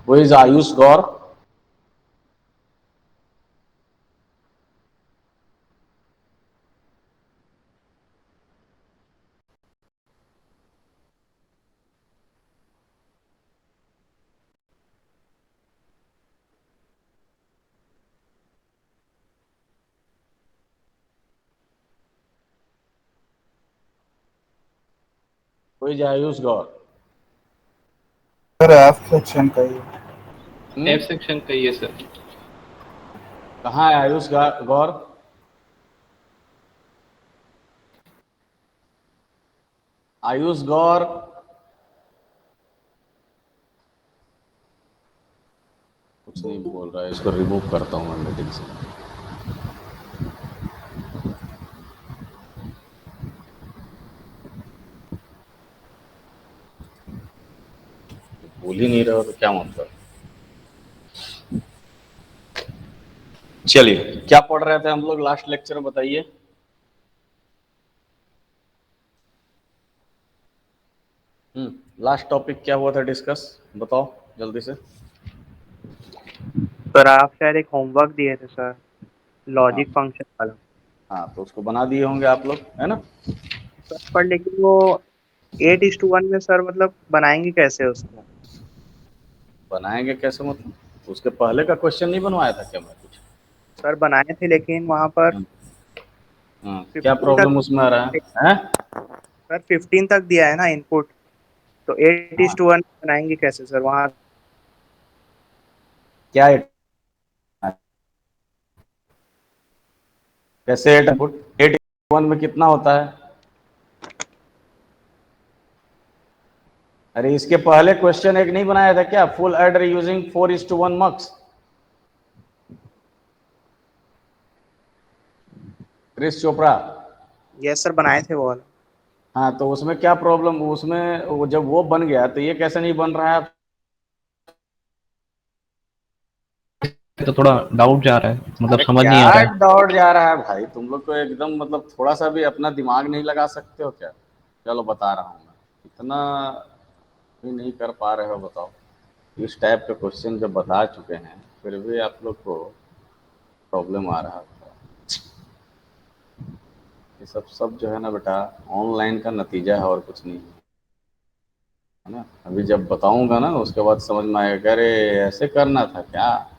Who is Ayush Gaur? Who is Ayush Gaur? Sir F section का ही। F section का ही है sir. कहाँ है आयुष गौर? आयुष गौर कुछ नहीं बोल रहा है, इसको रिमूव करता हूँ मैं मीटिंग से। बोल ही नहीं रहा हो तो क्या मतलब। चलिए, क्या पढ़ रहे थे हम लोग लास्ट लेक्चर में, बताइए। लास्ट टॉपिक क्या हुआ था डिस्कस, बताओ जल्दी से। सर आप शायद एक होमवर्क दिए थे सर, लॉजिक फंक्शन वाला। हाँ, तो उसको बना दिए होंगे आप लोग, है ना? सर पर लेकिन वो 8:1 में सर मतलब बनाएंगे कैसे उसको? बनाएंगे कैसे मतलब? उसके पहले का क्वेश्चन नहीं बनवाया था क्या मैं कुछ? सर बनाए थे लेकिन वहाँ पर क्या 15 प्रॉब्लम तक, उसमें आ रहा है? सर 15 तक दिया है ना इनपुट, तो 8:1 बनाएंगे कैसे सर वहाँ? क्या है? कैसे 8:1 में कितना होता है? अरे इसके पहले क्वेश्चन एक नहीं बनाया था क्या, full adder using 4:1 mux? Kris Chopra. Yes sir बनाए थे वो वाला। हाँ, तो उसमें क्या प्रॉब्लम, उसमें जब वो बन गया तो ये कैसे नहीं बन रहा है? तो थोड़ा डाउट जा रहा है, मतलब अरे समझ क्या नहीं आ रहा है। दौड़ जा रहा है भाई, तुम लोग को एकदम मतलब थोड़ा सा भी अपना दिमाग नहीं लगा सकते हो क्या? चलो बता रहा हूँ मैं, इतना भी नहीं कर पा रहे हो, बताओ। इस टाइप के क्वेश्चन जब बता चुके हैं फिर भी आप लोग को प्रॉब्लम आ रहा है। ये सब जो है ना बेटा, ऑनलाइन का नतीजा है और कुछ नहीं है ना। अभी जब बताऊंगा ना उसके बाद समझ में आएगा, अरे ऐसे करना था क्या।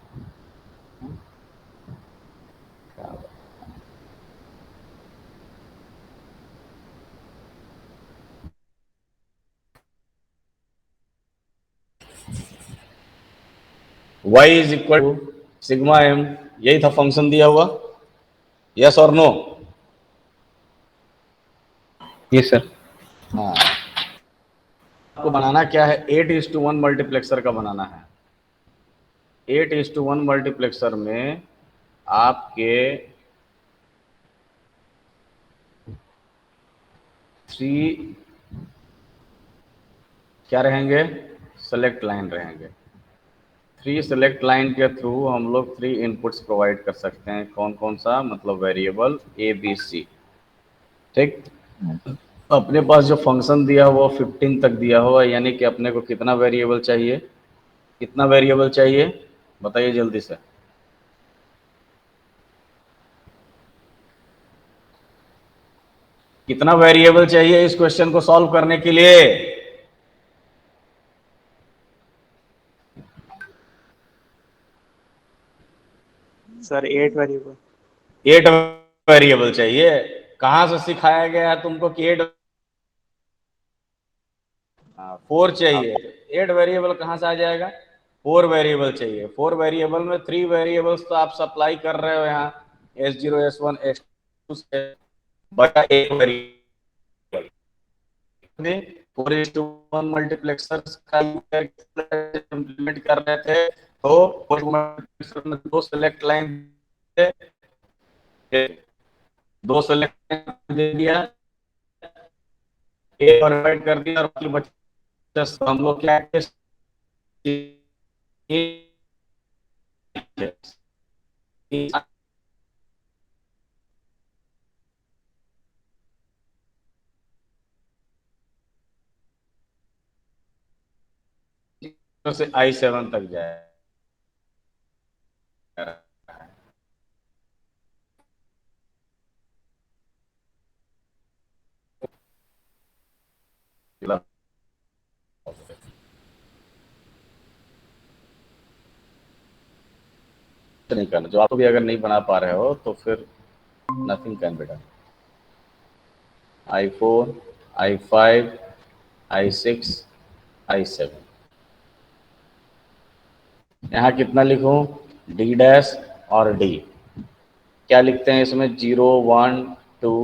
y is equal to sigma m, यही था फंक्शन दिया हुआ, यस और नो? ये सर। हाँ, आपको बनाना क्या है, 8:1 मल्टीप्लेक्सर का बनाना है। 8:1 मल्टीप्लेक्सर में आपके 3 क्या रहेंगे, सेलेक्ट लाइन रहेंगे। 3 सेलेक्ट लाइन के थ्रू हम लोग 3 इनपुट्स प्रोवाइड कर सकते हैं। कौन कौन सा, मतलब वेरिएबल ए बी सी। ठीक, अपने पास जो फंक्शन दिया हुआ 15 तक दिया हुआ, यानी कि अपने को कितना वेरिएबल चाहिए, कितना वेरिएबल चाहिए बताइए जल्दी से। कितना वेरिएबल चाहिए इस क्वेश्चन को सॉल्व करने के लिए? Sir 8 variable. 8 वेरिएबल चाहिए। कहां से सिखाया गया है तुमको कि 8? 4 चाहिए। 8 वेरिएबल कहां से आ जाएगा? 4 वेरिएबल चाहिए। 4 वेरिएबल में 3 वेरिएबल्स तो आप सप्लाई कर रहे हो यहाँ S0 S1 S2 से बटा एक वेरिएबल में 4:1 मल्टीप्लेक्सर का इम्प्लीमेंट कर रहे थे, तो मल्टीप्लेक्सर में 2 सेलेक्ट लाइन थे, 2 सेलेक्ट दे दिया, एक और डिवाइड कर दिया और बाकी बचा। हम लोग क्या से I7 तक जाए। नहीं करना, जो आप भी अगर नहीं बना पा रहे हो तो फिर nothing can be done. I4 I5 I6 I7, यहाँ कितना लिखूं? D डैश और D क्या लिखते हैं इसमें? 0 1 2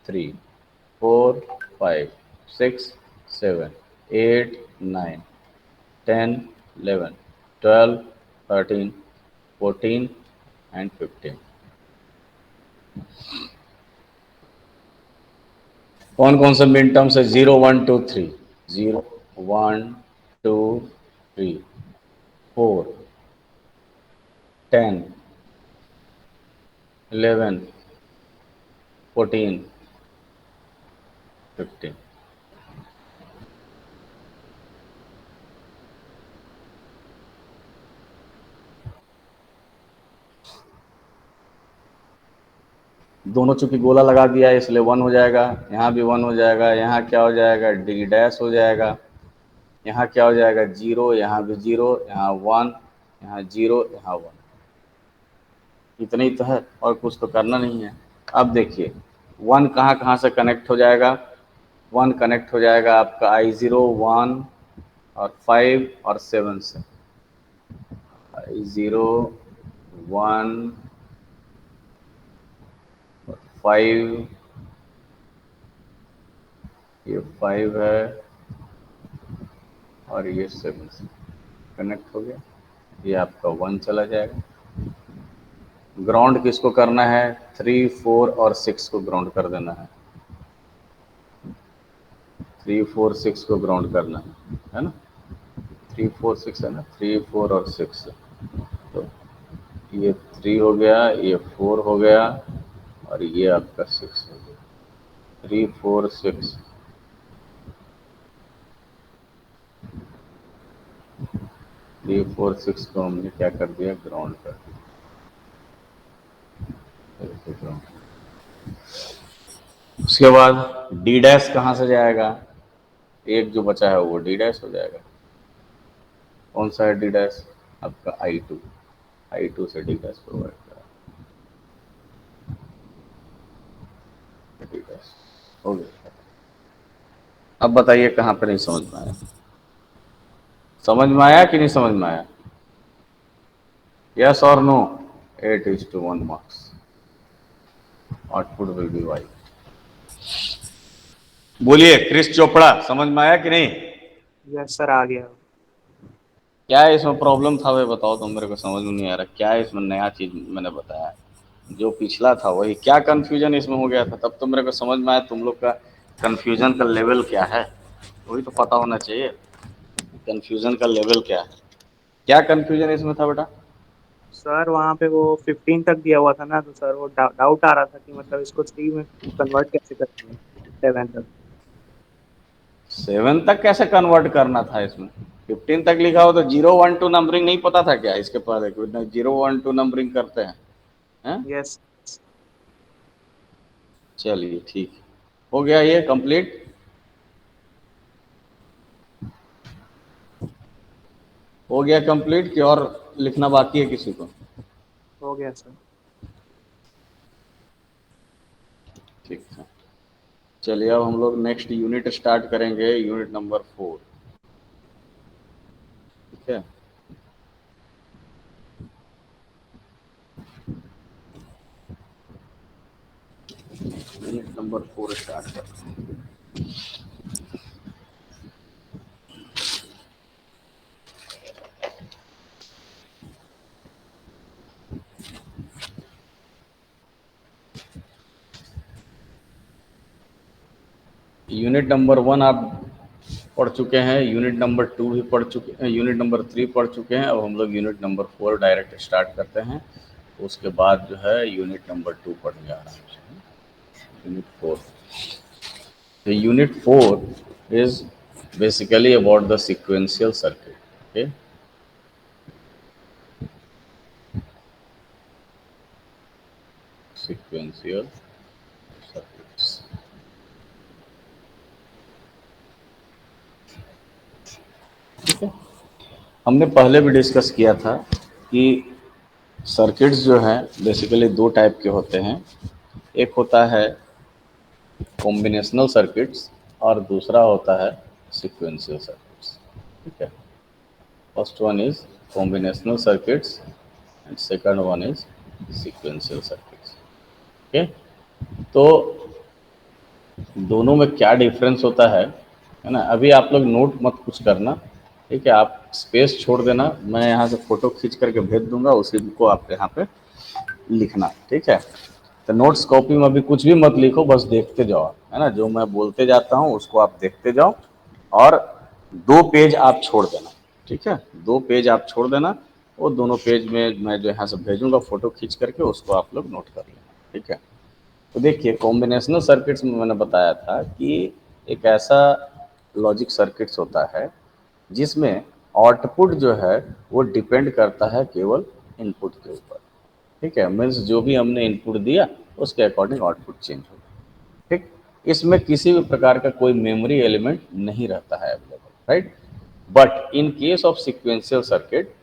3 4 5 6 7 8 9 10 11 12 13 14 and 15। कौन कौन से मिन टर्म्स है? 0 1 2 3, 0 1 2 3 4 10 11 14 15। दोनों चूंकि गोला लगा दिया है इसलिए 1 हो जाएगा, यहाँ भी 1 हो जाएगा, यहाँ क्या हो जाएगा? D डैश हो जाएगा, यहाँ क्या हो जाएगा? 0, यहाँ भी 0, यहाँ 1, यहाँ 0, यहाँ 1। इतना ही तो है, और कुछ तो करना नहीं है। अब देखिए 1 कहाँ कहाँ से कनेक्ट हो जाएगा? 1 कनेक्ट हो जाएगा आपका I0 1 और 5 और 7 से। I0 1 और 5, ये 5 है और ये 7 से कनेक्ट हो गया। ये आपका 1 चला जाएगा। ग्राउंड किसको करना है? 3 4 और 6 को ग्राउंड कर देना है। 3 4 6 को ग्राउंड करना है ना? 3 4 6 है ना? 3 4 और 6, तो ये 3 हो गया, ये 4 हो गया और ये आपका 6 हो गया। 3 4 6, 3 4 6 को हमने क्या कर दिया? ग्राउंड कर दिया। उसके बाद D डैश कहाँ से जाएगा? एक जो बचा है वो D डैश हो जाएगा। कौन सा है D डैश? आपका I2 से D डैश प्रोवाइड करा, D डैश हो गया। अब बताइए कहाँ पे नहीं समझ में आया? समझ में आया कि नहीं समझ में आया? यस और no? 8:1 marks, output will be Y. बोलिए क्रिस चोपड़ा, समझ में आया कि नहीं? यस सर, आ गया। क्या है इसमें प्रॉब्लम था भाई बताओ, तो मेरे को समझ में नहीं आ रहा। क्या है इसमें नया चीज मैंने बताया? जो पिछला था वही। क्या कंफ्यूजन इसमें हो गया था? तब तो मेरे को समझ में आया तुम लोग का कंफ्यूजन का लेवल क्या है, वही तो पता होना चाहिए। कंफ्यूजन का लेवल क्या है? क्या कंफ्यूजन इसमें था बेटा? सर वहाँ पे वो 15 तक दिया हुआ था ना, तो सर वो डाउट आ रहा था कि मतलब इसको 3 में कन्वर्ट कैसे करते हैं 7 तक। 7 तक कैसे कन्वर्ट करना था इसमें? 15 तक लिखा हो तो 0 1 2 नंबरिंग नहीं पता था क्या इसके पहले? 0 1 2 नंबरिंग करते हैं, हैं? यस। चलिए ठीक है, हो गया ये कंप्लीट? हो गया कंप्लीट कि और लिखना बाकी है किसी को? हो गया सर। ठीक है, चलिए अब हम लोग नेक्स्ट यूनिट स्टार्ट करेंगे, यूनिट नंबर 4। ठीक है, यूनिट नंबर 4 स्टार्ट करते हैं। यूनिट नंबर 1 आप पढ़ चुके हैं, यूनिट नंबर 2 भी पढ़ चुके हैं, यूनिट नंबर 3 पढ़ चुके हैं। अब हम लोग यूनिट नंबर 4 डायरेक्ट स्टार्ट करते हैं। उसके बाद जो है यूनिट नंबर 2 पढ़ने जा रहा है, unit 4। The unit 4 is basically about the sequential circuit. Okay, sequential circuits. ठीक है, हमने पहले भी डिस्कस किया था कि सर्किट्स जो हैं बेसिकली दो टाइप के होते हैं। एक होता है कॉम्बिनेशनल सर्किट्स और दूसरा होता है सीक्वेंशियल सर्किट्स। ठीक है, first one is combinational circuits and second one is sequential circuits. Okay, तो दोनों में क्या डिफरेंस होता है ना? अभी आप लोग नोट मत कुछ करना, ठीक है, आप स्पेस छोड़ देना, मैं यहाँ से फोटो खींच करके भेज दूंगा, उसी को आप यहाँ पे लिखना। ठीक है, तो नोट्स कॉपी में अभी कुछ भी मत लिखो, बस देखते जाओ, है ना? जो मैं बोलते जाता हूँ उसको आप देखते जाओ और 2 पेज आप छोड़ देना। ठीक है, 2 पेज आप छोड़ देना, वो दोनों पेज में मैं जो यहाँ से भेजूंगा फोटो खींच करके, उसको आप लोग नोट कर लेना। ठीक है, तो देखिए कॉम्बिनेशनल सर्किट्स में मैंने बताया था कि एक ऐसा लॉजिक सर्किट्स होता है जिसमें आउटपुट जो है वो डिपेंड करता है केवल इनपुट के ऊपर। ठीक है, मीन्स जो भी हमने इनपुट दिया उसके अकॉर्डिंग आउटपुट चेंज होगा। ठीक, इसमें किसी भी प्रकार का कोई मेमोरी एलिमेंट नहीं रहता है available, right? But in case of sequential circuit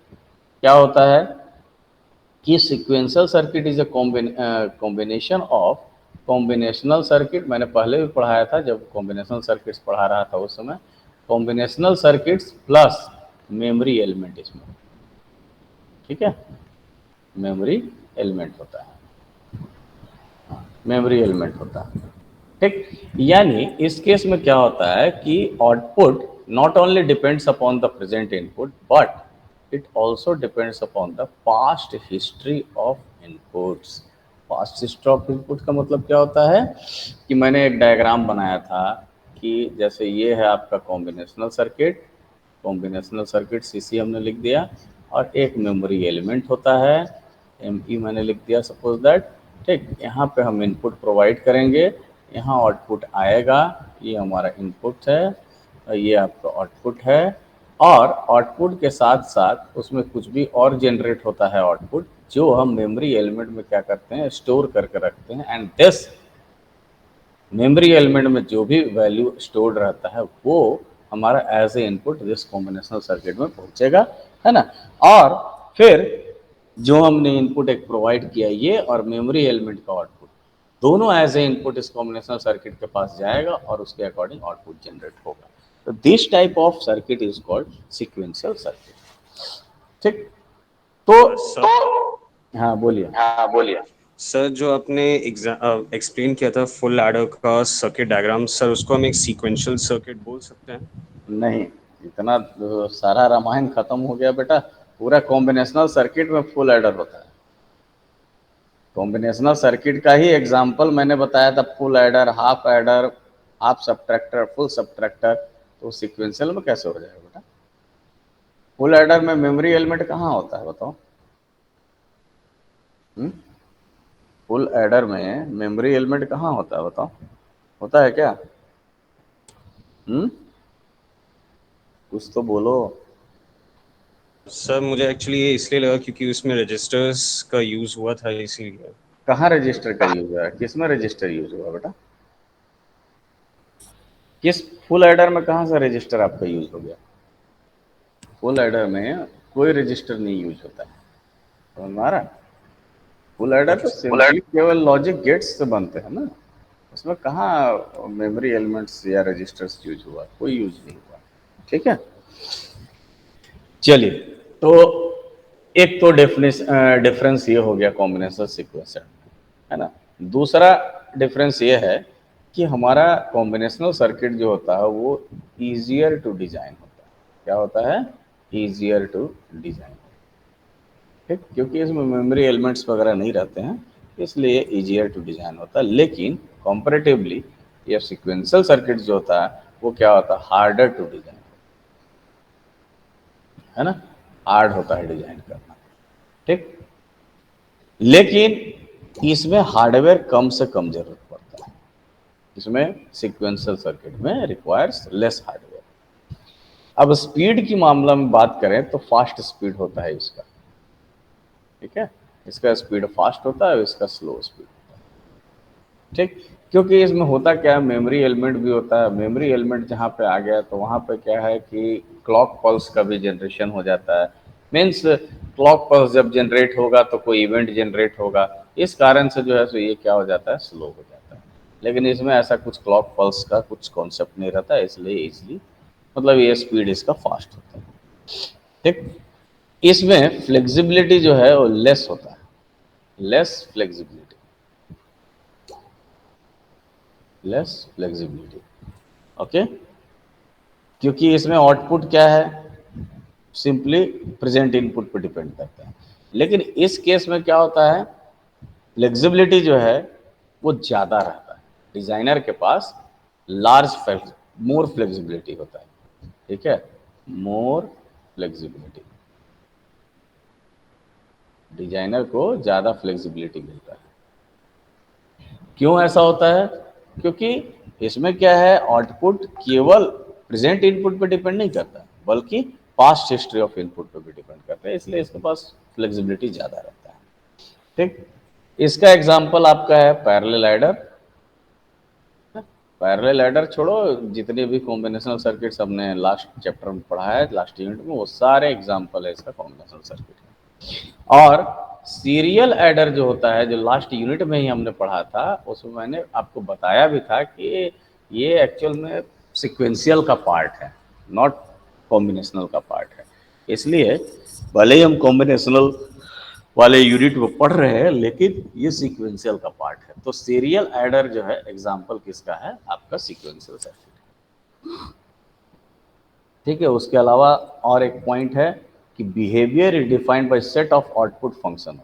क्या होता है कि sequential circuit is a combination of combinational circuit. मैंने पहले भी पढ़ाया था, जब कॉम्बिनेशनल सर्किट्स पढ़ा रहा था उस समय, combinational circuits plus memory element इसमें। ठीक है, मेमोरी एलिमेंट होता है, मेमोरी एलिमेंट होता है। ठीक, यानी इस केस में क्या होता है कि output not only depends upon the present input but it also depends upon the past history of inputs. Past history of input का मतलब क्या होता है कि मैंने एक डायग्राम बनाया था कि जैसे ये है आपका combinational circuit, combinational circuit CC हमने लिख दिया, और एक मेमोरी एलिमेंट होता है एमई मैंने लिख दिया सपोज दैट। ठीक, यहाँ पे हम इनपुट प्रोवाइड करेंगे, यहाँ आउटपुट आएगा, ये हमारा इनपुट है और ये आपका आउटपुट है, और आउटपुट के साथ साथ उसमें कुछ भी और जनरेट होता है आउटपुट, जो हम मेमोरी एलिमेंट में क्या करते हैं, स्टोर करके रखते हैं। एंड दिस मेमोरी एलिमेंट में जो भी वैल्यू स्टोर्ड रहता है वो हमारा as a input this combinational circuit में पहुंचेगा, है ना? और फिर जो हमने इनपुट एक प्रोवाइड किया ये और मेमोरी एलिमेंट का आउटपुट दोनों एज ए इनपुट इस कॉम्बिनेशनल सर्किट के पास जाएगा और उसके अकॉर्डिंग आउटपुट जनरेट होगा। तो this type of circuit is called sequential circuit. ठीक, तो हाँ बोलिए। सर जो आपने एक्सप्लेन किया था फुल एडर का सर्किट डायग्राम, सर उसको हम एक सीक्वेंशियल सर्किट बोल सकते हैं? नहीं, इतना सारा रामायण खत्म हो गया बेटा। पूरा कॉम्बिनेशनल सर्किट में फुल एडर होता है। कॉम्बिनेशनल सर्किट का ही एग्जांपल मैंने बताया था, full adder, half subtractor, full subtractor. तो सीक्वेंशियल में कैसे हो जाएगा बेटा? फुल एडर में मेमोरी एलिमेंट कहाँ होता है बताओ? फुल एडर में मेमोरी एलिमेंट कहाँ होता है बताओ? होता है क्या? कुछ तो बोलो। सर मुझे एक्चुअली ये इसलिए लगा क्योंकि उसमें रजिस्टर्स का यूज हुआ था, इसीलिए। कहाँ रजिस्टर का यूज हुआ है? किस में रजिस्टर यूज हुआ बेटा? किस फुल एडर में कहाँ से रजिस्टर आपका यूज हो गया? फुल एडर में कोई रजिस्टर नहीं यूज होता है, समझ में आ रहा है? फुल एडर तो सिंपली केवल लॉजिक गेट्स से बनते हैं ना, उसमें कहाँ मेमोरी एलिमेंट्स या रजिस्टर्स यूज हुआ, कोई यूज नहीं हुआ। ठीक है, चलिए, तो एक तो डिफरेंस ये हो गया कॉम्बिनेशनल सीक्वेंसर, है ना। दूसरा डिफरेंस ये है कि हमारा कॉम्बिनेशनल सर्किट जो होता है वो ईजियर टू डिजाइन होता है। क्या होता है? Easier to design. ठीक, क्योंकि इसमें मेमोरी एलिमेंट्स वगैरह नहीं रहते हैं, इसलिए ईजियर टू डिजाइन होता है। लेकिन कंपैरेटिवली ये सीक्वेंशियल सर्किट जो होता है वो क्या होता है? हार्डर टू डिजाइन, है ना, हार्ड होता है डिजाइन करना। ठीक, लेकिन इसमें हार्डवेयर कम से कम जरूरत पड़ता है, इसमें सीक्वेंशियल सर्किट में रिक्वायर्स लेस हार्डवेयर। अब स्पीड की मामला में बात करें तो फास्ट स्पीड होता है इसका, ठीक है, इसका स्पीड फास्ट होता है, इसका स्लो स्पीड होता है। ठीक, क्योंकि इसमें होता क्या है, मेमोरी एलिमेंट भी होता है। मेमोरी एलिमेंट जहाँ पे आ गया तो वहाँ पे क्या है कि क्लॉक पल्स का भी जनरेशन हो जाता है। मीन्स क्लॉक पल्स जब जनरेट होगा तो कोई इवेंट जनरेट होगा, इस कारण से जो है सो ये क्या हो जाता है? स्लो हो जाता है। लेकिन इसमें ऐसा कुछ क्लॉक पल्स का कुछ कॉन्सेप्ट नहीं रहता है, इसलिए इजली मतलब ये स्पीड इसका फास्ट होता है। ठीक, इसमें फ्लेक्सिबिलिटी जो है वो लेस होता है, less flexibility, less flexibility. Okay, क्योंकि इसमें आउटपुट क्या है? सिंपली प्रेजेंट इनपुट पर डिपेंड करता है। लेकिन इस केस में क्या होता है? फ्लेक्सिबिलिटी जो है वो ज़्यादा रहता है, डिजाइनर के पास मोर फ्लेक्सिबिलिटी होता है। ठीक है, मोर फ्लेक्सिबिलिटी, डिजाइनर को ज़्यादा फ्लेक्सिबिलिटी मिलता है। क्यों ऐसा होता है? क्योंकि इसमें क्या है, आउटपुट केवल प्रेजेंट इनपुट पे डिपेंड नहीं करता, बल्कि पास्ट हिस्ट्री ऑफ इनपुट पे भी डिपेंड करता है, इसलिए इसके पास फ्लेक्सिबिलिटी ज़्यादा रहता है। ठीक, इसका एग्जांपल आपका है पैरेलल एडर। पैरेलल एडर छोड़ो, जितने भी कॉम्बिनेशनल सर्किट्स हमने लास्ट चैप्टर में पढ़ा है, लास्ट यूनिट में, वो सारे एग्जांपल है इसका कॉम्बिनेशनल सर्किट का। और सीरियल एडर जो होता है, जो लास्ट यूनिट में ही हमने पढ़ा था, उसमें मैंने आपको बताया भी था कि ये एक्चुअल में सीक्वेंशियल का पार्ट है, नॉट कॉम्बिनेशनल का पार्ट है। इसलिए भले ही हम कॉम्बिनेशनल वाले यूनिट को पढ़ रहे हैं, लेकिन ये सीक्वेंशियल का पार्ट है। तो सीरियल एडर जो है एग्जांपल किसका है? आपका सीक्वेंशियल सर्किट। ठीक है, उसके अलावा और एक पॉइंट है कि behaviour is defined by set of output function.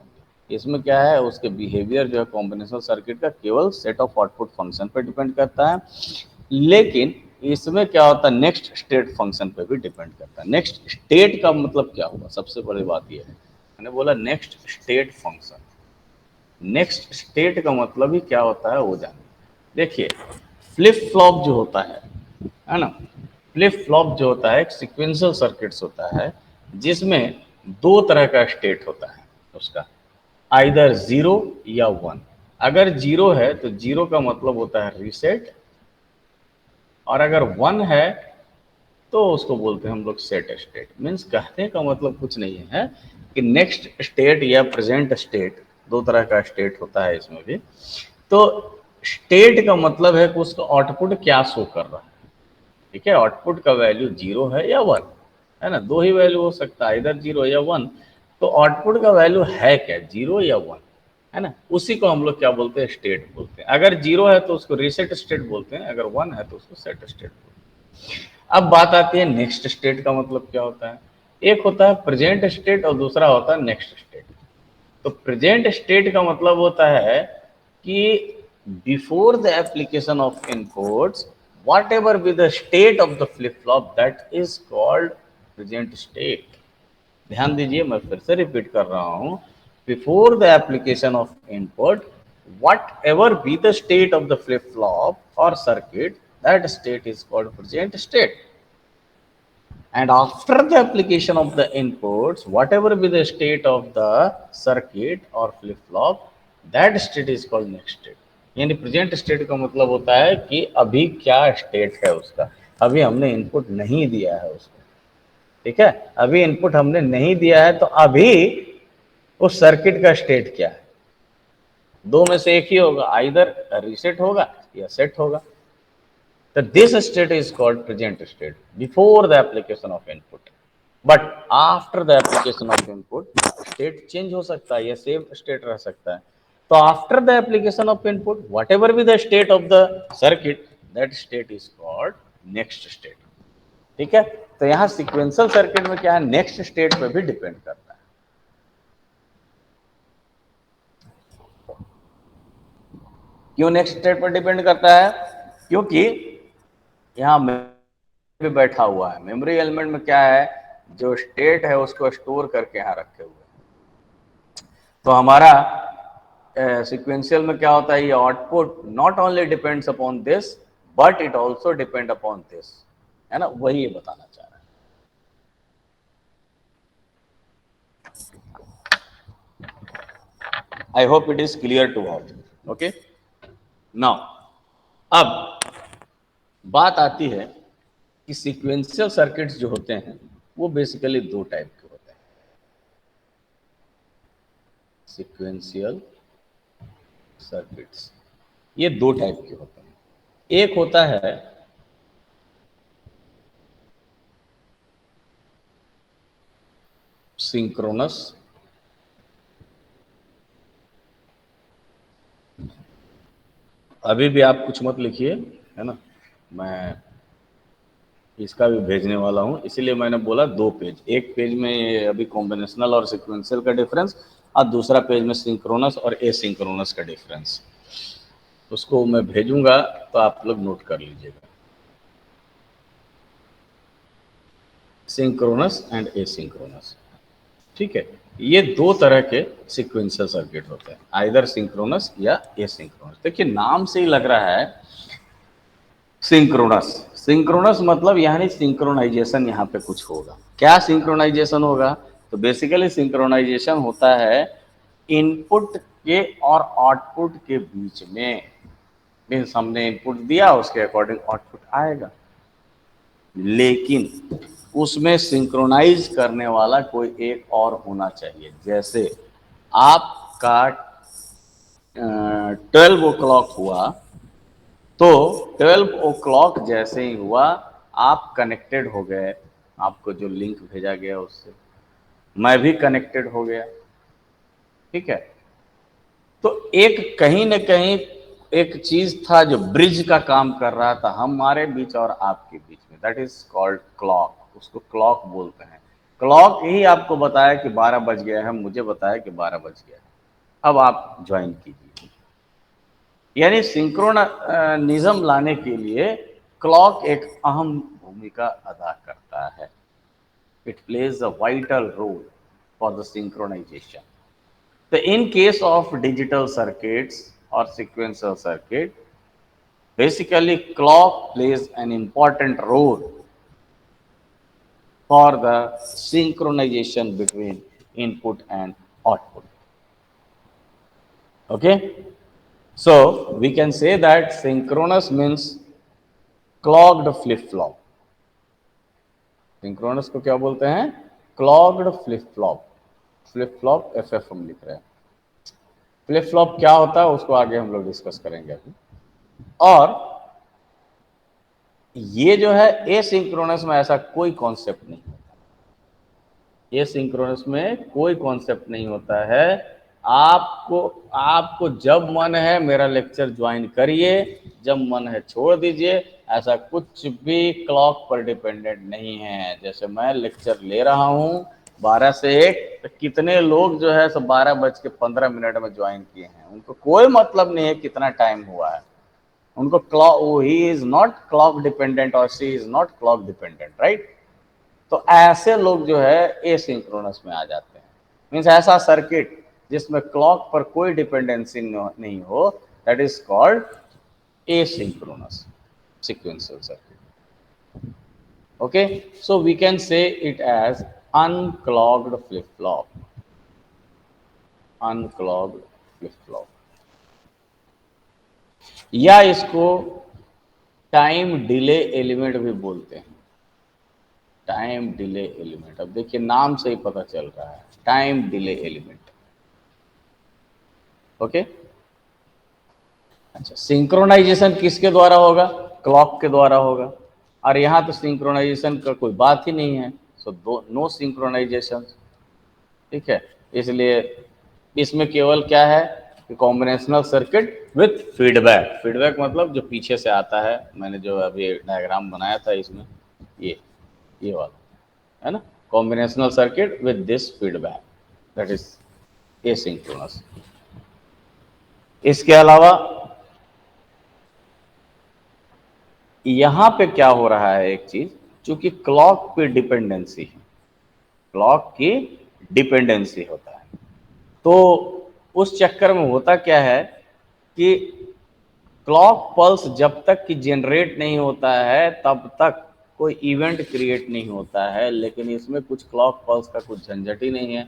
इसमें क्या है, उसके बिहेवियर जो है कॉम्बिनेशनल सर्किट का केवल सेट ऑफ आउटपुट फंक्शन पर डिपेंड करता है। लेकिन इसमें क्या होता है, नेक्स्ट स्टेट फंक्शन पे भी डिपेंड करता है। नेक्स्ट स्टेट का मतलब क्या हुआ? सबसे बड़ी बात यह है, मैंने बोला next state function. Next state का मतलब ही क्या होता है वो जानिए। देखिए, फ्लिप फ्लॉप जो होता है ना, फ्लिप फ्लॉप जो होता है एक सीक्वेंशियल सर्किट्स होता है, जिसमें दो तरह का स्टेट होता है उसका, आइदर 0 या 1। अगर 0 है तो 0 का मतलब होता है रीसेट, और अगर 1 है तो उसको बोलते हैं हम लोग सेट स्टेट। मीन्स कहने का मतलब कुछ नहीं है कि नेक्स्ट स्टेट या प्रेजेंट स्टेट, दो तरह का स्टेट होता है इसमें भी। तो स्टेट का मतलब है कि उसका आउटपुट क्या शो कर रहा है। ठीक है, आउटपुट का वैल्यू 0 है या 1 है ना, दो ही वैल्यू हो सकता है, इधर 0 या 1। तो आउटपुट का वैल्यू है क्या, 0 या 1, है ना, उसी को हम लोग क्या बोलते हैं? स्टेट बोलते हैं। अगर 0 है तो उसको रीसेट स्टेट बोलते हैं, अगर 1 है तो उसको सेट स्टेट बोलते हैं। अब बात आती है नेक्स्ट स्टेट का मतलब क्या होता है। एक होता है प्रेजेंट स्टेट और दूसरा होता है नेक्स्ट स्टेट। तो प्रेजेंट स्टेट का मतलब होता है कि before the application of inputs, whatever be the state of the flip flop, that is called present state। ध्यान दीजिए, मैं फिर से रिपीट कर रहा हूं, before the application of input, whatever be the state of the flip flop or circuit, that state is called present state। And after the application of the inputs, whatever be the state of the circuit or flip flop, that state is called next state। यानी present state का मतलब होता है कि अभी क्या state है उसका, अभी हमने इनपुट नहीं दिया है उसको, ठीक है, अभी इनपुट हमने नहीं दिया है, तो अभी उस सर्किट का स्टेट क्या है, दो में से एक ही होगा, आइदर रीसेट होगा या सेट होगा। तो this state is called present state before the application of input, but after the application of input state change हो सकता है या सेम स्टेट रह सकता है। तो after the application of input what ever be the state of the circuit, that state is called next state, ठीक है। तो यहां सिक्वेंशियल सर्किट में क्या है, नेक्स्ट स्टेट पे भी डिपेंड करता है। क्यों नेक्स्ट स्टेट पर डिपेंड करता है, क्योंकि यहां भी बैठा हुआ है, मेमोरी एलिमेंट में क्या है, जो स्टेट है उसको स्टोर करके यहां रखे हुए हैं। तो हमारा सीक्वेंशियल में क्या होता है, ये output not only depends upon this but it also depend upon this, है ना, वही ये बताना चाह रहा है। I hope it is clear to all. Okay, now अब बात आती है कि सीक्वेंशियल सर्किट्स जो होते हैं वो बेसिकली दो टाइप के होते हैं। सीक्वेंशियल सर्किट्स ये दो टाइप के होते हैं, एक होता है सिंक्रोनस, अभी भी आप कुछ मत लिखिए, है ना, मैं इसका भी भेजने वाला हूं, इसीलिए मैंने बोला दो पेज, एक पेज में ये अभी कॉम्बिनेशनल और सीक्वेंशियल का डिफरेंस, और दूसरा पेज में सिंक्रोनस और एसिंक्रोनस का डिफरेंस, उसको मैं भेजूंगा तो आप लोग नोट कर लीजिएगा। सिंक्रोनस एंड एसिंक्रोनस, ठीक है, ये दो तरह के सीक्वेंशियल सर्किट होते हैं, आइदर सिंक्रोनस या एसिंक्रोनस। देखिए नाम से ही लग रहा है सिंक्रोनस, सिंक्रोनस मतलब यानी सिंक्रोनाइजेशन यहाँ पे कुछ होगा। क्या सिंक्रोनाइजेशन होगा, तो बेसिकली सिंक्रोनाइजेशन होता है इनपुट के और आउटपुट के बीच में, मीन्स हमने इनपुट दिया उसके अकॉर्डिंग आउटपुट आएगा, लेकिन उसमें सिंक्रोनाइज करने वाला कोई एक और होना चाहिए। जैसे आपका 12 ओ क्लॉक हुआ, तो 12 ओ क्लॉक जैसे ही हुआ आप कनेक्टेड हो गए, आपको जो लिंक भेजा गया उससे मैं भी कनेक्टेड हो गया, ठीक है। तो एक कहीं ना कहीं एक चीज था जो ब्रिज का काम कर रहा था हमारे बीच और आपके बीच में, दैट इज कॉल्ड क्लॉक, उसको क्लॉक बोलते हैं। क्लॉक ही आपको बताया कि 12 बज गया है, मुझे बताया कि 12 बज गया है, अब आप ज्वाइन कीजिए। यानी सिंक्रोनिज्म लाने के लिए क्लॉक एक अहम भूमिका अदा करता है, it plays a vital role for the synchronization. तो in case of digital circuits और sequential circuit, basically clock plays an important role for the synchronization between input and output. Okay, so we can say that synchronous means clocked flip flop. Synchronous को क्या बोलते हैं, clogged flip flop, flip flop F हम लिख रहे हैं। Flip flop क्या होता है उसको आगे हम लोग डिस्कस करेंगे अभी। और ये जो है एसिंक्रोनस में ऐसा कोई कॉन्सेप्ट नहीं होता, एसिंक्रोनस में कोई कॉन्सेप्ट नहीं होता है। आपको जब मन है मेरा लेक्चर ज्वाइन करिए, जब मन है छोड़ दीजिए, ऐसा कुछ भी क्लॉक पर डिपेंडेंट नहीं है। जैसे मैं लेक्चर ले रहा हूँ 12 से 1, तो कितने लोग जो है सब 12:15 में ज्वाइन किए हैं, उनको कोई मतलब नहीं है कितना टाइम हुआ है, उनको clock, he is not clock dependent और she is not clock dependent, right. तो ऐसे लोग जो है एसिंक्रोनस में आ जाते हैं, मीन्स ऐसा सर्किट जिसमें क्लॉक पर कोई डिपेंडेंसी नहीं हो, that is called asynchronous sequential circuit. Okay, so we can say it as unclocked flip flop, unclocked flip flop. या इसको टाइम डिले एलिमेंट भी बोलते हैं। टाइम डिले एलिमेंट, अब देखिए नाम से ही पता चल रहा है, टाइम डिले एलिमेंट। ओके, अच्छा, सिंक्रोनाइजेशन किसके द्वारा होगा? क्लॉक के द्वारा होगा, और यहाँ तो सिंक्रोनाइजेशन का कोई बात ही नहीं है, सो नो सिंक्रोनाइजेशन। ठीक है, इसलिए इसमें केवल क्या है कि combinational circuit with feedback. Feedback मतलब जो पीछे से आता है, मैंने जो अभी डायग्राम बनाया था इसमें, ये वाला है ना, combinational circuit with this feedback, that is asynchronous. इसके अलावा यहां पे क्या हो रहा है, एक चीज, चूंकि क्लॉक पे डिपेंडेंसी है, क्लॉक की डिपेंडेंसी होता है, तो उस चक्कर में होता क्या है कि क्लॉक पल्स जब तक कि जनरेट नहीं होता है तब तक कोई इवेंट क्रिएट नहीं होता है, लेकिन इसमें कुछ क्लॉक पल्स का कुछ झंझट ही नहीं है।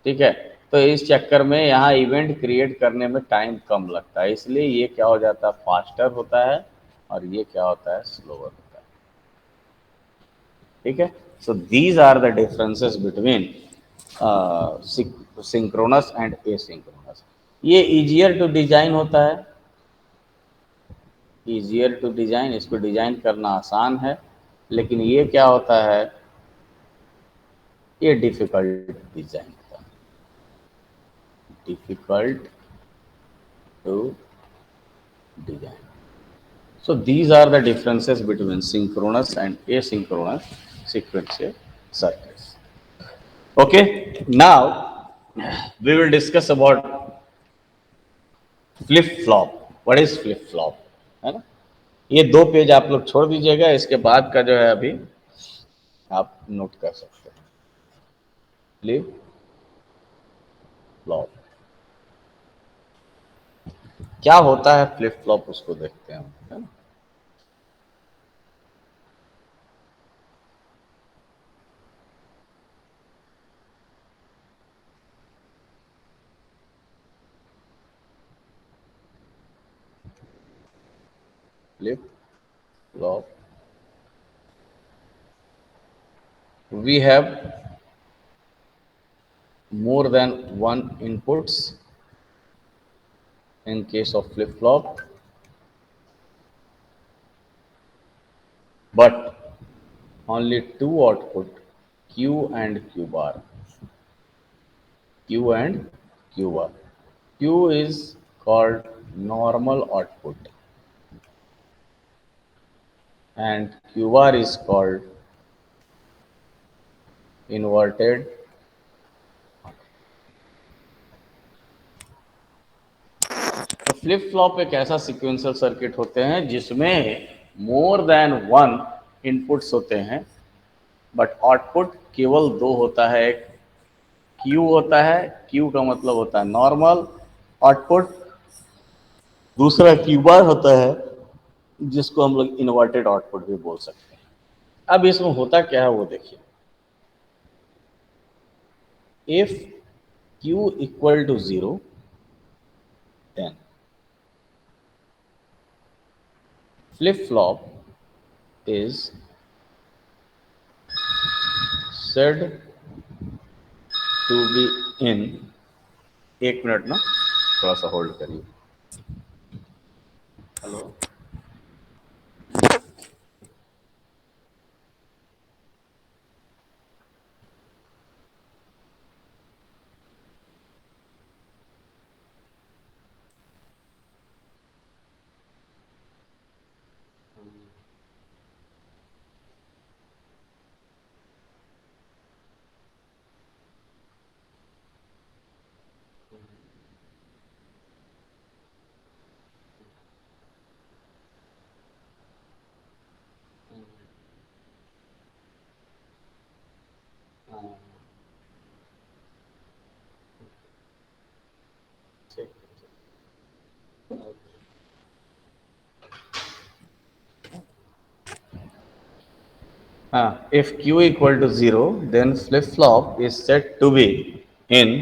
ठीक है, तो इस चक्कर में यहाँ इवेंट क्रिएट करने में टाइम कम लगता है, इसलिए ये क्या हो जाता है, फास्टर होता है, और ये क्या होता है, स्लोअर होता है। ठीक है, so these are the differences between synchronous and asynchronous. ये इजियर टू डिजाइन होता है, इजियर टू डिजाइन, इसको डिजाइन करना आसान है, लेकिन ये क्या होता है, ये डिफिकल्ट डिजाइन होता है, difficult to design. So these are the differences between synchronous and asynchronous sequential circuits. Okay, now we will discuss about flip flop. What is flip flop? है ना, ये 2 पेज आप लोग छोड़ दीजिएगा, इसके बाद का जो है अभी आप नोट कर सकते हैं। फ्लिप फ्लॉप क्या होता है, फ्लिप फ्लॉप उसको देखते हैं, है ना। Flip flop, we have more than one inputs in case of flip flop, but only 2 output, Q and Q bar. Q and Q bar. Q is called normal output and Q bar is called inverted. तो flip flop एक ऐसा sequential circuit होते हैं जिसमें more than one inputs होते हैं, but output केवल 2 होता है। एक Q होता है, Q का मतलब होता है नॉर्मल आउटपुट, दूसरा Q बार होता है जिसको हम लोग इन्वर्टेड आउटपुट भी बोल सकते हैं। अब इसमें होता क्या है वो देखिए, if Q equal to 0 then flip flop is said to be in, 1 minute ना, थोड़ा सा होल्ड करिए। Hello, if Q equal to 0 then flip flop is said to be in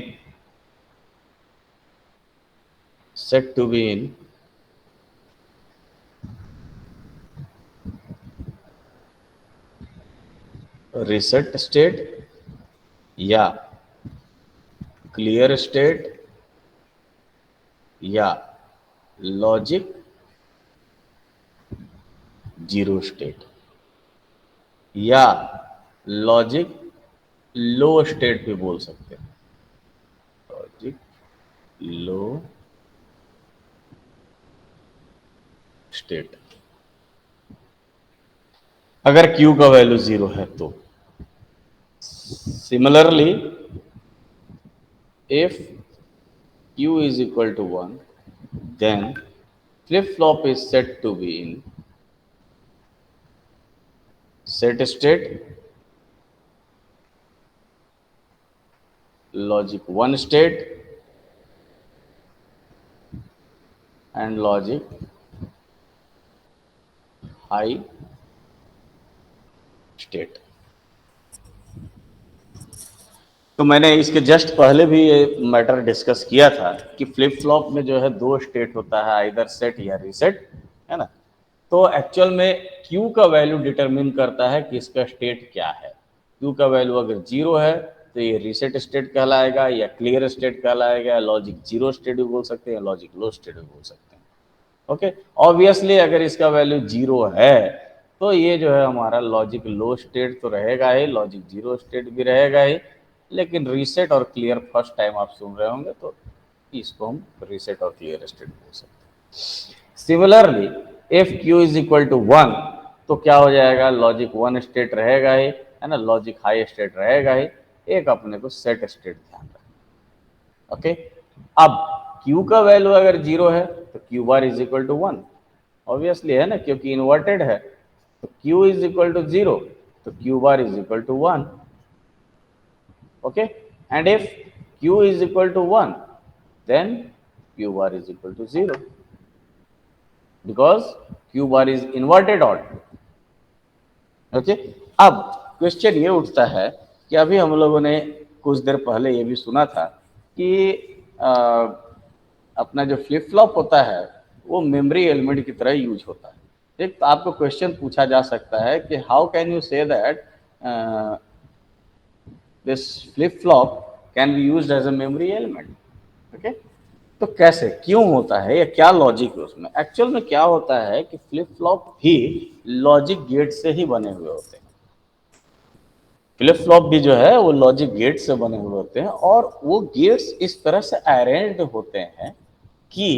reset state या क्लियर स्टेट या logic zero state या logic low state भी बोल सकते हैं, लॉजिक लो स्टेट। अगर Q का वैल्यू 0 है तो similarly if Q is equal to 1 then flip flop is said to be in set state, logic 1 state and logic high state। तो मैंने इसके जस्ट पहले भी ये मैटर डिस्कस किया था कि फ्लिप फ्लॉप में जो है दो स्टेट होता है, आइदर सेट या रीसेट, है ना। तो एक्चुअल में Q का वैल्यू डिटरमिन करता है कि इसका स्टेट क्या है। Q का वैल्यू अगर 0 है तो ये रीसेट स्टेट कहलाएगा या क्लियर स्टेट कहलाएगा, लॉजिक जीरो स्टेट भी बोल सकते हैं, लॉजिक लो स्टेट भी बोल सकते हैं। ओके, ऑब्वियसली अगर इसका वैल्यू 0 है तो ये जो है हमारा लॉजिक लो स्टेट तो रहेगा ही, लॉजिक जीरो स्टेट भी रहेगा ही, लेकिन रीसेट और क्लियर फर्स्ट टाइम आप सुन रहे होंगे तो इसको हम रीसेट और क्लियर स्टेट बोल सकते हैं। Similarly if Q is equal to 1 तो क्या हो जाएगा, लॉजिक 1 स्टेट रहेगा ही, है ना, लॉजिक हाई स्टेट रहेगा ही, एक अपने को सेट स्टेट ध्यान रखना। ओके, अब Q का वैल्यू अगर 0 है तो Q bar is equal to 1, obviously है ना, क्योंकि इन्वर्टेड है। तो Q इज इक्वल टू 0 तो Q bar is equal to 1। Okay, and if Q is equal to 1 then Q bar is equal to 0 because Q bar is inverted odd। okay, अब question ये उठता है कि अभी हम लोगों ने कुछ देर पहले ये भी सुना था कि अपना जो फ्लिप फ्लॉप होता है वो मेमोरी एलिमेंट की तरह यूज होता है। ठीक, तो आपको क्वेश्चन पूछा जा सकता है कि how can you say that this flip flop can be used as a memory element। okay, तो कैसे, क्यों होता है, या क्या लॉजिक है उसमें। एक्चुअल में क्या होता है कि फ्लिप फ्लॉप भी लॉजिक गेट से ही बने हुए होते हैं। फ्लिप फ्लॉप भी जो है वो लॉजिक गेट से बने हुए होते हैं और वो गेट्स इस तरह से अरेंज्ड होते हैं कि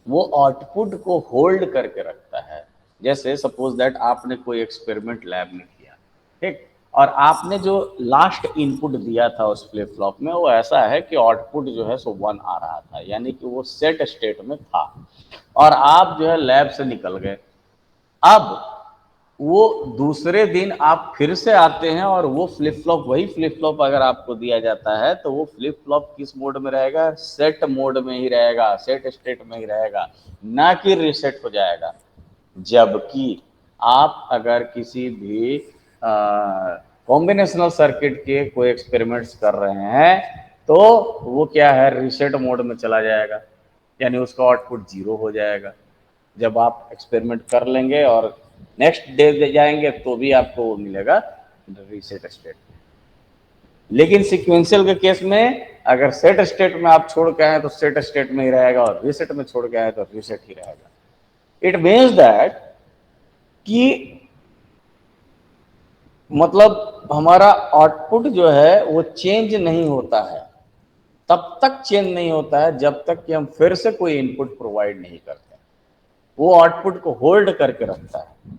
वो आउटपुट को होल्ड करके रखता है। जैसे सपोज दैट आपने कोई एक्सपेरिमेंट लैब में किया, ठीक, और आपने जो लास्ट इनपुट दिया था उस फ्लिप फ्लॉप में वो ऐसा है कि आउटपुट जो है सो 1 आ रहा था, यानी कि वो सेट स्टेट में था, और आप जो है लैब से निकल गए। अब वो दूसरे दिन आप फिर से आते हैं और वो फ्लिप फ्लॉप, वही फ्लिप फ्लॉप अगर आपको दिया जाता है तो वो फ्लिप फ्लॉप किस मोड में रहेगा, सेट मोड में ही रहेगा, सेट स्टेट में ही रहेगा, ना कि रीसेट हो जाएगा। जबकि आप अगर किसी भी कॉम्बिनेशनल सर्किट के कोई एक्सपेरिमेंट्स कर रहे हैं तो वो क्या है, रीसेट मोड में चला जाएगा, यानी उसका आउटपुट 0 हो जाएगा। जब आप एक्सपेरिमेंट कर लेंगे और नेक्स्ट डे जाएंगे तो भी आपको वो मिलेगा रीसेट स्टेट। लेकिन सीक्वेंशियल के केस में अगर सेट स्टेट में आप छोड़ के आए तो सेट स्टेट में ही रहेगा, और रीसेट में छोड़ के आए तो रीसेट ही रहेगा। इट मीन्स दैट कि मतलब हमारा आउटपुट जो है वो चेंज नहीं होता है, तब तक चेंज नहीं होता है जब तक कि हम फिर से कोई इनपुट प्रोवाइड नहीं करते। वो आउटपुट को होल्ड करके रखता है।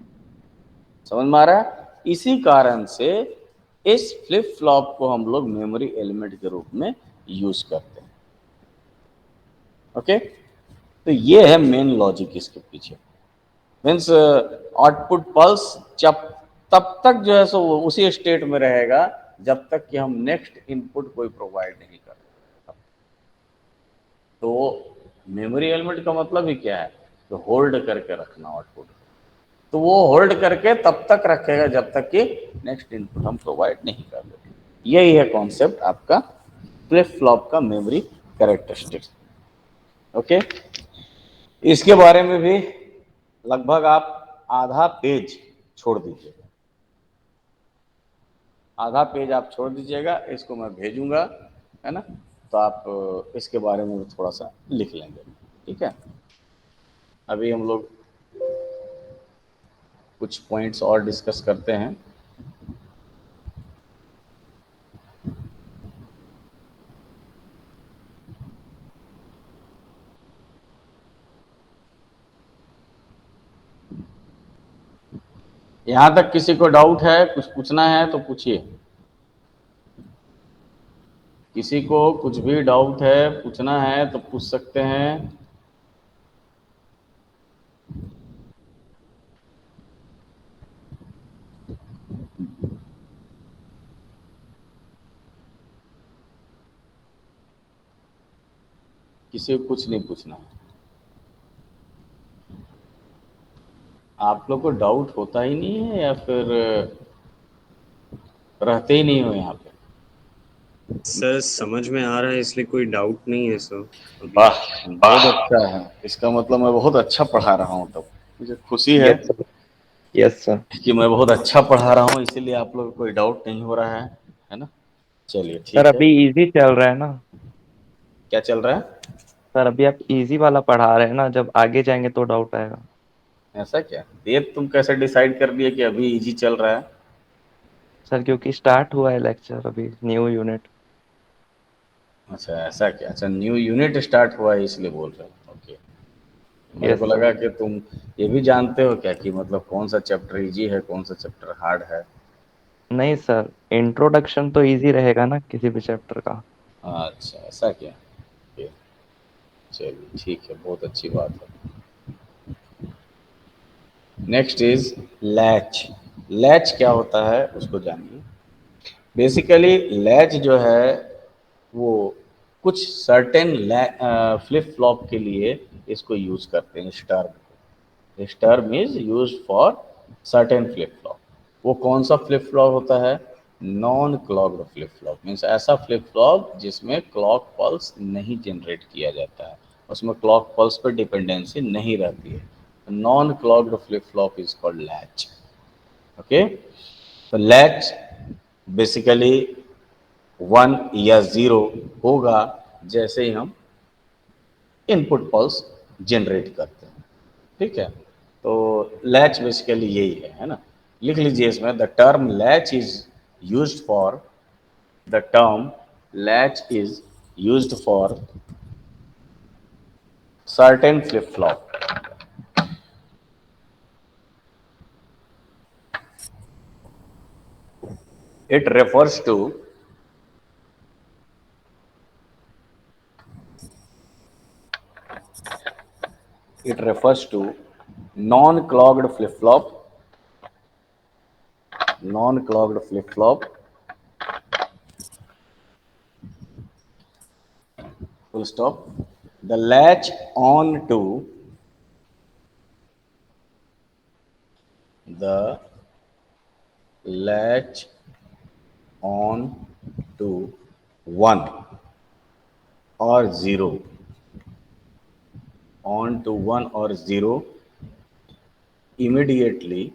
समझ में आ रहा है? इसी कारण से इस फ्लिप फ्लॉप को हम लोग मेमोरी एलिमेंट के रूप में यूज करते हैं। ओके, तो ये है मेन लॉजिक इसके पीछे। मीन्स आउटपुट पल्स जब तब तक जो है सो वो उसी स्टेट में रहेगा जब तक कि हम नेक्स्ट इनपुट कोई प्रोवाइड नहीं करते। तो मेमोरी एलिमेंट का मतलब ही क्या है, तो होल्ड करके रखना आउटपुट। तो वो होल्ड करके तब तक रखेगा जब तक कि नेक्स्ट इनपुट हम प्रोवाइड नहीं कर देते। यही है कॉन्सेप्ट आपका फ्लिप फ्लॉप का मेमोरी कैरेक्टरिस्टिक्स। ओके, इसके बारे में भी लगभग आप आधा पेज छोड़ दीजिए। आधा पेज आप छोड़ दीजिएगा, इसको मैं भेजूंगा, है ना, तो आप इसके बारे में थोड़ा सा लिख लेंगे, ठीक है। अभी हम लोग कुछ पॉइंट्स और डिस्कस करते हैं। यहाँ तक किसी को डाउट है, कुछ पूछना है तो पूछिए। किसी को कुछ भी डाउट है, पूछना है तो पूछ सकते हैं। किसी को कुछ नहीं पूछना है। आप लोग को डाउट होता ही नहीं है या फिर रहते ही नहीं हो यहाँ पे? सर समझ में आ रहा है, इसलिए कोई डाउट नहीं है सर अभी। वाह, बहुत अच्छा है। इसका मतलब मैं बहुत अच्छा पढ़ा रहा हूँ, तब मुझे खुशी है यस सर। कि मैं बहुत अच्छा पढ़ा रहा हूँ, इसीलिए आप लोग को कोई डाउट नहीं हो रहा है ना। चलिए सर ठीक है। अभी इजी चल रहा है ना। क्या चल रहा है? सर अभी आप इजी वाला पढ़ा रहे हैं ना, जब आगे जाएंगे तो डाउट आएगा। ऐसा क्या? ये तुम कैसे डिसाइड कर दिए कि अभी इजी चल रहा है? सर क्योंकि स्टार्ट हुआ है लेक्चर, अभी न्यू यूनिट। अच्छा ऐसा क्या? अच्छा, न्यू यूनिट स्टार्ट हुआ है इसलिए बोल रहे हो, ओके। मेरे को यस सर। लगा कि तुम ये भी जानते हो क्या कि मतलब कौन सा चैप्टर इजी है, कौन सा चैप्टर हार्ड है। नहीं सर, इंट्रोडक्शन तो इजी रहेगा ना किसी भी चैप्टर का। अच्छा ऐसा क्या? ओके, चलिए ठीक है, बहुत अच्छी बात है। Next is latch. लैच क्या होता है उसको जानिए। बेसिकली लैच जो है वो कुछ सर्टेन फ्लिप फ्लॉप के लिए इसको यूज करते हैं, इस टर्म को। इस term is use for certain flip flop. वो कौन सा फ्लिप फ्लॉप होता है? Non clogged flip flop, means ऐसा फ्लिप फ्लॉप जिसमें क्लॉक पल्स नहीं जनरेट किया जाता है, उसमें क्लॉक पल्स पर डिपेंडेंसी नहीं रहती है। Non clogged flip flop is called latch. Okay, तो लैच बेसिकली 1 या 0 होगा जैसे ही हम इनपुट पल्स जनरेट करते हैं, ठीक है। तो लैच बेसिकली यही है ना। लिख लीजिए इसमें, the term latch is used for, the term latch is used for certain flip flop. It refers to non-clogged flip-flop, non-clogged flip-flop, full stop. The latch on to the latch on to 1 or 0, on to 1 or 0 immediately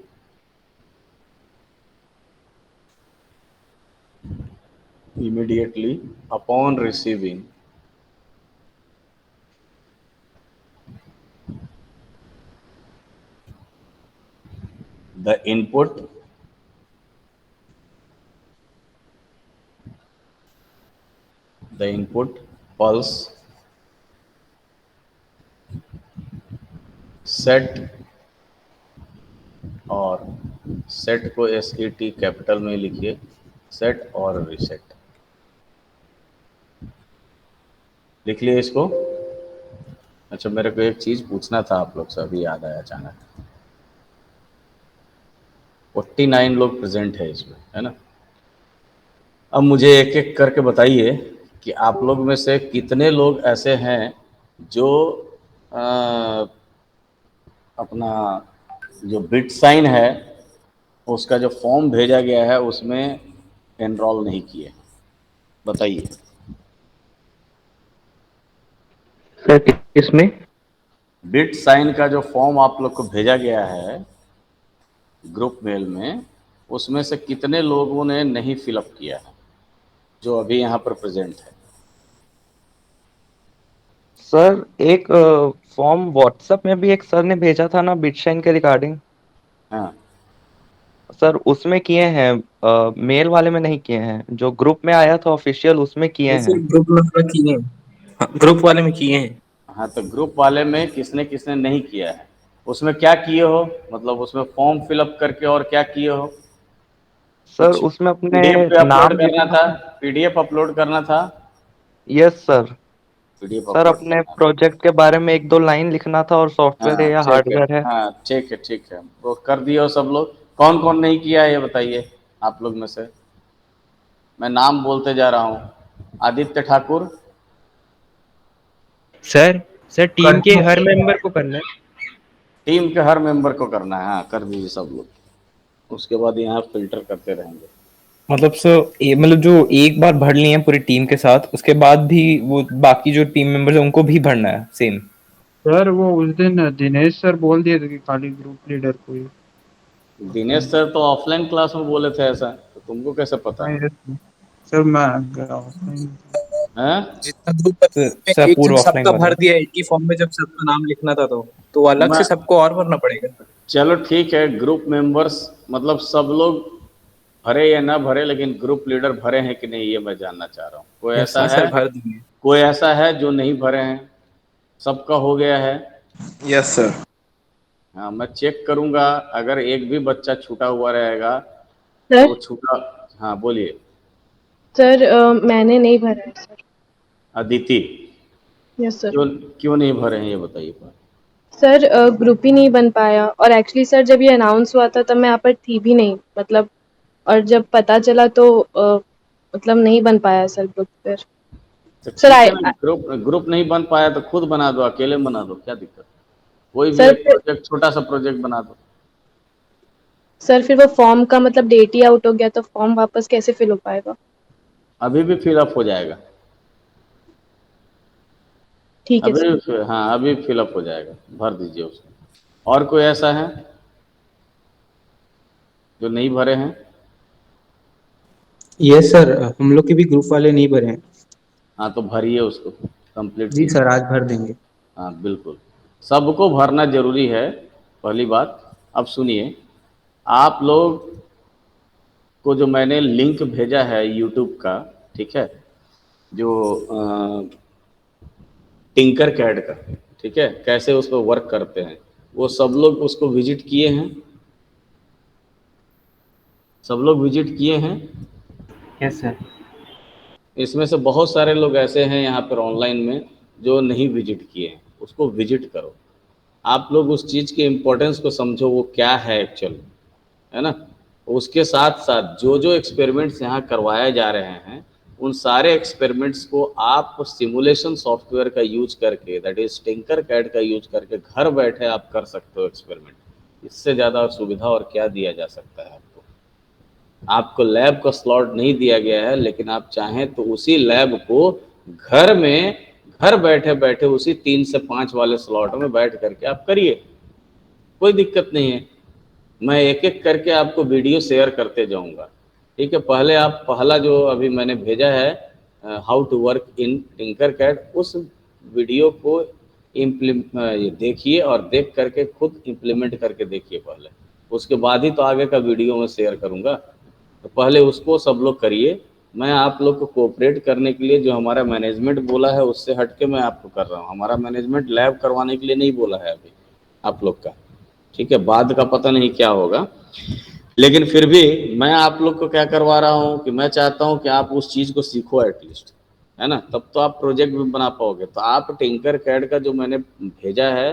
upon receiving the input pulse set, और set को SET capital में लिखिए, set और reset. लिख लिए इसको? अच्छा, मेरे को एक चीज पूछना था आप लोग से, अभी याद आया अचानक। 49 लोग प्रेजेंट है इसमें, है ना। अब मुझे एक एक करके बताइए कि आप लोग में से कितने लोग ऐसे हैं जो आ, अपना जो बिट साइन है उसका जो फॉर्म भेजा गया है उसमें एनरोल नहीं किए, बताइए। सर किसमें? बिट साइन का जो फॉर्म आप लोग को भेजा गया है ग्रुप मेल में, उसमें से कितने लोगों ने नहीं फिलअप किया है जो अभी यहाँ पर प्रेजेंट है? सर एक फॉर्म व्हाट्सएप में भी एक सर ने भेजा था ना बिटशाइन के रिगार्डिंग, हाँ, सर उसमें किए हैं, मेल वाले में नहीं किए हैं। जो ग्रुप में आया था ऑफिशियल उसमें किए ये हैं। सिर्फ ग्रुप में किए हैं। हाँ, ग्रुप वाले में किए हैं। हाँ, तो ग्रुप वाले में किसने किसने नहीं किया है? उसमें क्या किए हो, मतलब उसमें फॉर्म फिलअप करके और क्या किए हो? सर कुछ उसमें अपने पीडीएफ पे अपलोड नाम करना लिखना था, था। पीडीएफ अपलोड करना था, yes sir. PDF sir upload अपने करना था। प्रोजेक्ट के बारे में एक दो लाइन लिखना था और सॉफ्टवेयर है हाँ या ठीक है, हार्डवेयर है। हाँ ठीक है, ठीक है, वो कर दिए हो सब लोग। कौन कौन नहीं किया है ये बताइए आप लोग में से। मैं नाम बोलते जा रहा हूँ। Aditya Thakur, sir sir team के हर मेंबर को करना है। टीम के हर मेंबर को करना है, हाँ कर दीजिए सब लोग। उसके बाद यहाँ फिल्टर करते रहेंगे। मतलब मतलब जो एक बार भर लिए हैं पूरी टीम के साथ, उसके बाद भी वो बाकी जो टीम मेंबर्स हैं उनको भी भरना है सेम। सर वो उस दिन दिनेश सर बोल दिए थे कि खाली ग्रुप लीडर को ही। दिनेश सर तो ऑफलाइन क्लास में बोले थे ऐसा, तो तुमको कैसे पता है? नहीं सर मैं ऑफलाइन। हैं? जितना ग्रुप में सर एक जन पूर्व ऑफलाइन सबका भर वाला। दिया एक ही फॉर्म में, जब सबका नाम लिखना था तो अलग मैं से सबको और भरना पड़ेगा। चलो ठीक है, ग्रुप मेंबर्स मतलब सब लोग भरे या ना भरे, लेकिन ग्रुप लीडर भरे हैं कि नहीं ये मैं जानना चाह रहा हूँ। कोई ऐसा यस है, सर, भर देंगे। कोई ऐसा है जो नहीं भरे हैं? सबका हो गया है? Yes sir. हाँ, मैं चेक करूंगा, अगर एक भी बच्चा छूटा हुआ रहेगा तो सर वो छूटा। हाँ बोलिए। सर मैंने नहीं भरा है सर। Aditi, yes sir. क्यों क्यों नहीं भरे हैं ये बताइए। सर ग्रुप ही नहीं बन पाया, और एक्चुअली सर जब ये अनाउंस हुआ था तब मैं यहाँ पर थी भी नहीं, मतलब और जब पता चला तो मतलब नहीं बन पाया सर ग्रुप फिर। तो सर ठीक आई है ना, ग्रुप ग्रुप नहीं बन पाया तो खुद बना दो, अकेले बना दो, क्या दिक्कत? कोई भी सर एक फिर प्रोजेक्ट, छोटा सा प्रोजेक्ट बना दो। सर फिर वो फॉर्म का मतलब डेट ही आउट हो गया, तो फॉर्म वापस कैसे फिल हो पाएगा? अभी भी फिलअप हो जाएगा। ठीक है अभी सर। भी हाँ, अभी फिलअप हो जाएगा, भर दीजिए उसको। और कोई ऐसा है जो नहीं भरे हैं? यस सर, हम लोग के भी ग्रुप वाले नहीं भरे हैं। हाँ तो भरिए उसको, कंप्लीट जी कीजिए। सर, आज भर देंगे। हाँ बिल्कुल, सबको भरना जरूरी है, पहली बात। अब सुनिए, आप लोग को जो मैंने लिंक भेजा है यूट्यूब का, ठीक है, जो टिंकर कैड का, ठीक है, कैसे उस पर वर्क करते हैं, वो सब लोग उसको विजिट किए हैं? सब लोग विजिट किए हैं? Yes sir. इसमें से बहुत सारे लोग ऐसे हैं यहाँ पर ऑनलाइन में जो नहीं विजिट किए हैं, उसको विजिट करो। आप लोग उस चीज़ के इम्पोर्टेंस को समझो, वो क्या है एक्चुअल, है ना। उसके साथ साथ जो जो एक्सपेरिमेंट्स यहाँ करवाए जा रहे हैं, उन सारे एक्सपेरिमेंट्स को आप सिमुलेशन सॉफ्टवेयर का यूज करके, दैट इज टिंकर कैड का यूज करके घर बैठे आप कर सकते हो एक्सपेरिमेंट। इससे ज़्यादा सुविधा और क्या दिया जा सकता है आपको? आपको लैब का स्लॉट नहीं दिया गया है, लेकिन आप चाहें तो उसी लैब को घर में, घर बैठे बैठे उसी 3 से 5 वाले स्लॉट में बैठ करके आप करिए, कोई दिक्कत नहीं है। मैं एक एक करके आपको वीडियो शेयर करते जाऊंगा, ठीक है। पहले आप पहला जो अभी मैंने भेजा है, हाउ टू वर्क इन टिंकरकैड, उस वीडियो को ये देखिए और देख करके खुद इम्प्लीमेंट करके देखिए पहले, उसके बाद ही तो आगे का वीडियो मैं शेयर करूंगा। तो पहले उसको सब लोग करिए। मैं आप लोग को कोऑपरेट करने के लिए जो हमारा मैनेजमेंट बोला है उससे हट के मैं आपको कर रहा हूँ। हमारा मैनेजमेंट लैब करवाने के लिए नहीं बोला है अभी आप लोग का, ठीक है। बाद का पता नहीं क्या होगा, लेकिन फिर भी मैं आप लोग को क्या करवा रहा हूँ कि मैं चाहता हूँ कि आप उस चीज़ को सीखो एटलीस्ट, है ना, तब तो आप प्रोजेक्ट भी बना पाओगे। तो आप टिंकर कैड का जो मैंने भेजा है